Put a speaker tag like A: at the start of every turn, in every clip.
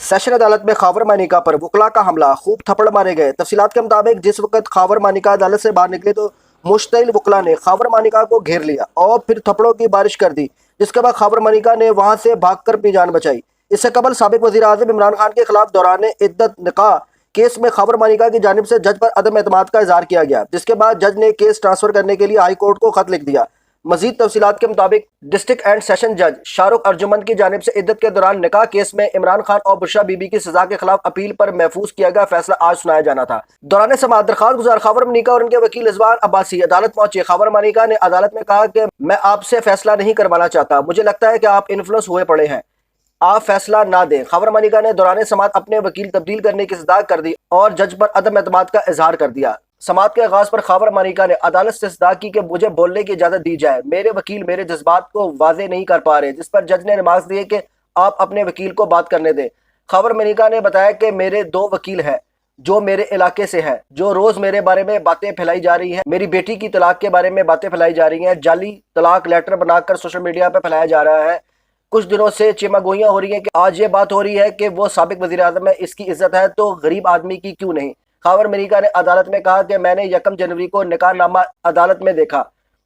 A: Session अदालत में खावर मानिका पर वकला का हमला, खूब थप्पड़ मारे गए। तफसीलात के मुताबिक जिस वक्त खावर मानिका अदालत से बाहर निकले तो मुश्तिल वकला ने खावर मानिका को घेर लिया और फिर थप्पड़ों की बारिश कर दी, जिसके बाद खावर मानिका ने वहां से भागकर अपनी जान बचाई। इससे कबल साबिक वज़ीर आज़म इमरान खान के खिलाफ दौरान इद्दत निकाह केस में खावर मानिका की जानिब से जज पर अदम एतमाद का इजहार किया गया, जिसके बाद जज ने केस ट्रांसफर करने के लिए हाई कोर्ट को खत लिख दिया। मजीद तफसीलात के मुताबिक डिस्ट्रिक्ट एंड सेशन जज शाहरुख अर्जुमंद की जानिब से इद्दत के दौरान निकाह केस में इमरान खान और बुशरा बीबी की सजा के खिलाफ अपील पर महफूज किया गया फैसला आज सुनाया जाना था। दौरान समाअत दरखास्त गुजार खावर मानिका और उनके वकील रिजवान अब्बासी अदालत पहुंचे। खावर मानिका ने अदालत में कहा कि मैं आपसे फैसला नहीं करवाना चाहता, मुझे लगता है कि आप इन्फ्लुएंस हुए पड़े हैं, आप फैसला ना दें। खावर मानिका ने दौरान समाअत अपने वकील तब्दील करने की सदा कर दी और जज पर अदम एतमाद का इजहार कर दिया। समाअत के आगाज पर खावर मानिका ने अदालत से सदा की कि मुझे बोलने की इजाजत दी जाए, मेरे वकील मेरे जज्बात को वाजे नहीं कर पा रहे, जिस पर जज ने नमाज दी कि आप अपने वकील को बात करने दें। खावर मानिका ने बताया कि मेरे 2 वकील हैं जो मेरे इलाके से हैं, जो रोज मेरे बारे में बातें फैलाई जा रही हैं, मेरी बेटी की तलाक के बारे में बातें फैलाई जा रही हैं, जाली तलाक लेटर बनाकर सोशल मीडिया पर फैलाया जा रहा है। कुछ दिनों से चिमागोइयां हो रही हैं कि आज ये बात हो रही है कि वो साबिक वज़ीर आज़म है, इसकी इज्जत है तो गरीब आदमी की क्यों नहीं। खावर मानिका ने अदालत में कहा कि मैंने 1 जनवरी को निकाहनामा अदालत में देखा,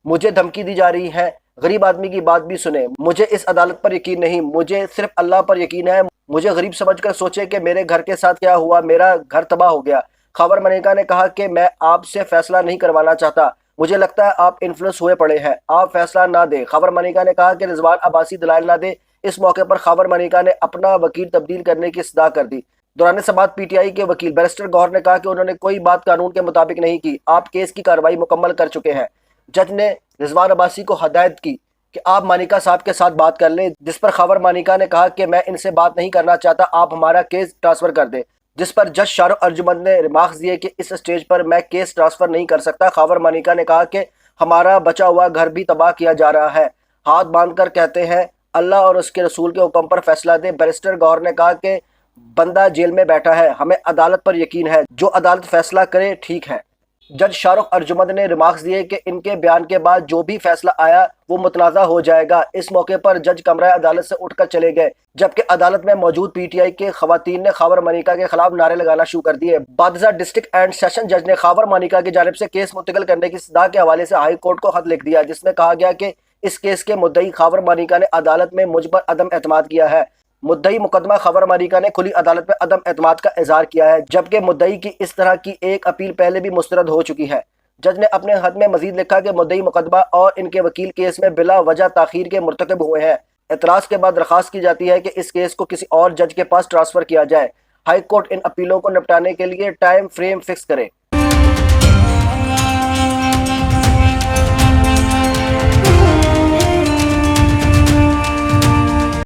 A: मुझे धमकी दी जा रही है, गरीब आदमी की बात भी सुने, मुझे इस अदालत पर यकीन नहीं, मुझे सिर्फ अल्लाह पर यकीन है, मुझे गरीब समझकर सोचे कि मेरे घर के साथ क्या हुआ, मेरा घर तबाह हो गया। खावर मानिका ने कहा कि मैं आपसे फैसला नहीं करवाना चाहता, मुझे लगता है आप इन्फ्लुएंस हुए पड़े हैं, आप फैसला ना दें। खावर मानिका ने कहा कि रिजवान अब्बासी दलाइल ना दे। इस मौके पर खावर मानिका ने अपना वकील तब्दील करने की सदा कर दी। दौरान समाअत पीटीआई के वकील बैरिस्टर गौहर ने कहा कि उन्होंने कोई बात कानून के मुताबिक नहीं की, आप केस की कार्रवाई मुकम्मल कर चुके हैं। जज ने रिजवान अब्बासी को हदायत की कि आप मानिका साहब के साथ बात कर लें, जिस पर खावर मानिका ने कहा कि मैं इनसे बात नहीं करना चाहता, आप हमारा केस ट्रांसफर कर दें, जिस पर जज शाहरुख अर्जुमंद ने रिमार्क्स दिए कि इस स्टेज पर मैं केस ट्रांसफर नहीं कर सकता। खावर मानिका ने कहा कि हमारा बचा हुआ घर भी तबाह किया जा रहा है, हाथ बांध कर कहते हैं अल्लाह और उसके रसूल के हुक्म पर फैसला दे। बैरिस्टर गौहर ने कहा कि बंदा जेल में बैठा है, हमें अदालत पर यकीन है, जो अदालत फैसला करे ठीक है। जज शाहरुख अर्जुमंद ने रिमार्क्स दिए कि इनके बयान के बाद जो भी फैसला आया वो मुतनाज़ा हो जाएगा। इस मौके पर जज कमरा अदालत से उठकर चले गए, जबकि अदालत में मौजूद पीटीआई के खवातीन ने खावर मानिका के खिलाफ नारे लगाना शुरू कर दिए। बादशाह डिस्ट्रिक्ट एंड सेशन जज ने खावर मानिका की जानिब से केस मुंतकिल करने की सदा के हवाले से हाई कोर्ट को खत लिख दिया, जिसमें कहा गया कि इस केस के मुद्दई खावर मानिका ने अदालत में मुझ पर अदम एतमाद किया है। मुद्दई मुकदमा खावर मानिका ने खुली अदालत में अदम एतमाद का इजहार किया है, जबकि मुद्दई की इस तरह की एक अपील पहले भी मुस्तरद हो चुकी है। जज ने अपने खत में मजीद लिखा कि मुद्दई मुकदमा और इनके वकील केस में बिला वजह ताखीर के मुर्तकब हुए हैं। एतराज़ के बाद दरख्वास्त की जाती है कि इस केस को किसी और जज के पास ट्रांसफर किया जाए। हाई कोर्ट इन अपीलों को निपटाने के लिए टाइम फ्रेम फिक्स करे।